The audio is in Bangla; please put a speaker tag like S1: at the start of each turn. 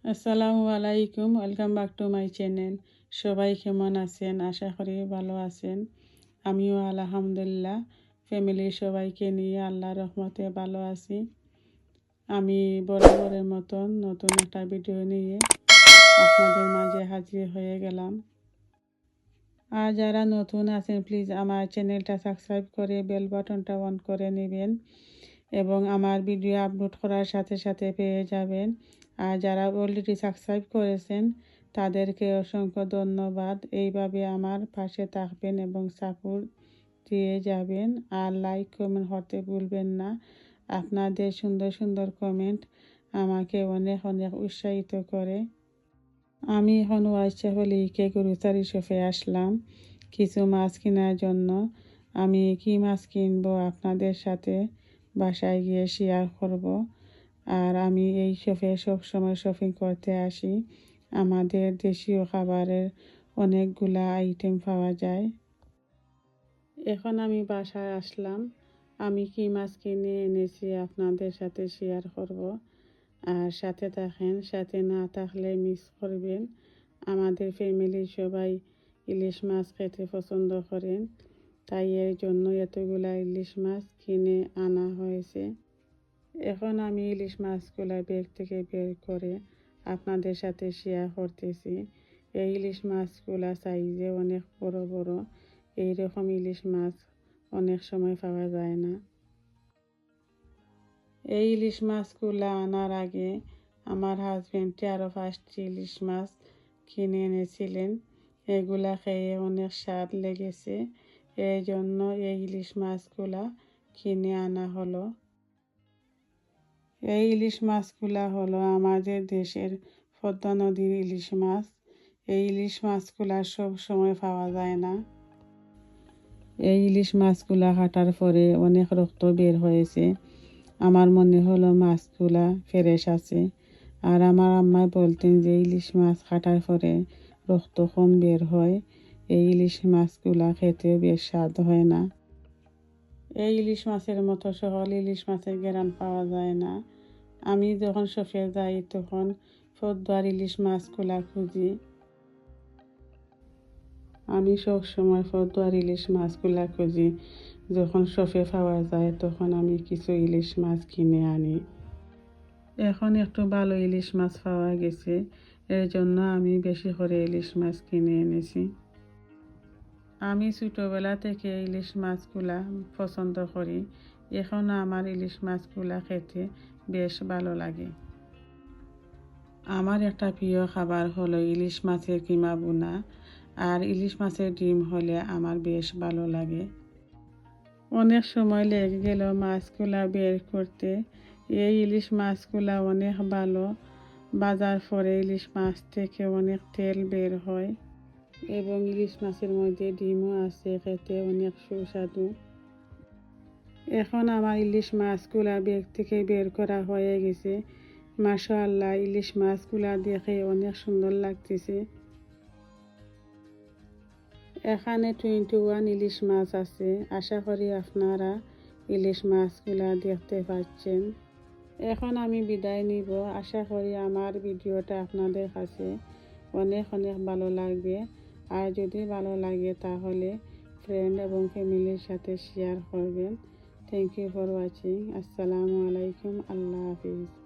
S1: আসসালামু আলাইকুম, welcome back to my channel. সবাই কেমন আছেন? আশা করি ভালো আছেন। আমিও আলহামদুলিল্লাহ ফ্যামিলির সবাইকে নিয়ে আল্লাহর রহমতে ভালো আছি। আমি বরাবরের মতন নতুন একটা ভিডিও নিয়ে আপনাদের মাঝে হাজির হয়ে গেলাম। আর যারা নতুন আছেন প্লিজ আমার চ্যানেলটা সাবস্ক্রাইব করে বেল বাটনটা অন করে নেবেন এবং আমার ভিডিও আপলোড করার সাথে সাথে পেয়ে যাবেন। আর যারা অলরেডি সাবস্ক্রাইব করেছেন তাদেরকে অসংখ্য ধন্যবাদ। এইভাবে আমার পাশে থাকবেন এবং সাপোর্ট দিয়ে যাবেন। আর লাইক কমেন্ট করতে ভুলবেন না। আপনাদের সুন্দর সুন্দর কমেন্ট আমাকে অনেক অনেক উৎসাহিত করে। আমি এখন ওয়াইশাহলিকে গ্রোসারি শপে আসলাম কিছু মাছ কেনার জন্য। আমি কি মাছ কিনবো আপনাদের সাথে বাসায় গিয়ে শেয়ার করব। আর আমি এই শপে সবসময় শপিং করতে আসি। আমাদের দেশীয় খাবারের অনেকগুলা আইটেম পাওয়া যায়। এখন আমি বাসায় আসলাম। আমি কি মাছ কিনে এনেছি আপনাদের সাথে শেয়ার করব। আর সাথে থাকেন, সাথে না থাকলে মিস করবেন। আমাদের ফ্যামিলির সবাই ইলিশ মাছ খেতে পছন্দ করেন, তাই এর জন্য এতগুলা ইলিশ মাছ কিনে আনা হয়েছে। এখন আমি ইলিশ মাছগুলা ব্যাগ থেকে বের করে আপনাদের সাথে শেয়ার করতেছি। এই ইলিশ মাছগুলা সাইজে অনেক বড় বড়। এইরকম ইলিশ মাছ অনেক সময় পাওয়া যায় না। এই ইলিশ মাছগুলা আনার আগে আমার হাজব্যান্ড আরও 5টি ইলিশ মাছ কিনে এনেছিলেন। এগুলা খেয়ে অনেক স্বাদ লেগেছে, এই জন্য এই ইলিশ মাছগুলা কিনে আনা হলো। এই ইলিশ মাছগুলা হলো আমাদের দেশের পদ্মা নদীর ইলিশ মাছ। এই ইলিশ মাছগুলা সব সময় পাওয়া যায় না। এই ইলিশ মাছগুলা কাটার পরে অনেক রক্ত বের হয়েছে। আমার মনে হলো মাছগুলা ফ্রেশ আছে। আর আমার আম্মাই বলতেন যে ইলিশ মাছ কাটার পরে রক্ত কম বের হয়। এই ইলিশ মাছগুলা খেতেও বেশ স্বাদ হয় না। এই ইলিশ মাছের মতো সকল ইলিশ মাছের ঘ্রাণ পাওয়া যায় না। আমি যখন শপে যাই তখন পদ্মার ইলিশ মাছগুলা খুঁজি। আমি সবসময় পদ্মার ইলিশ মাছগুলা খুঁজি। যখন শপে পাওয়া যায় তখন আমি কিছু ইলিশ মাছ কিনে আনি। এখন একটু ভালো ইলিশ মাছ পাওয়া গেছে, এর জন্য আমি বেশি করে ইলিশ মাছ কিনে এনেছি। আমি ছোটোবেলা থেকে ইলিশ মাছগুলা পছন্দ করি। এখন আমার ইলিশ মাছগুলা খেতে বেশ ভালো লাগে। আমার একটা প্রিয় খাবার হলো ইলিশ মাছের কিমা বোনা। আর ইলিশ মাছের ডিম হলে আমার বেশ ভালো লাগে। অনেক সময় লেগে গেল মাছগুলা বের করতে। এই ইলিশ মাছগুলা অনেক ভালো। বাজার পরে ইলিশ মাছ থেকে অনেক তেল বের হয় এবং ইলিশ মাছের মধ্যে ডিমও আছে, খেতে অনেক সুস্বাদু। এখন আমার ইলিশ মাছগুলা ব্যাগ থেকে বের করা হয়ে গেছে। মাশাআল্লাহ, ইলিশ মাছগুলা দেখে অনেক সুন্দর লাগতেছে। এখানে 21 ইলিশ মাছ আছে। আশা করি আপনারা ইলিশ মাছগুলা দেখতে পাচ্ছেন। এখন আমি বিদায় নিব। আশা করি আমার ভিডিওটা আপনাদের কাছে অনেক অনেক ভালো লাগবে। আর যদি ভালো লাগে তাহলে ফ্রেন্ড এবং ফ্যামিলির সাথে শেয়ার করবেন। Thank you for watching. আসসালামু আলাইকুম। আল্লাহ হাফিজ।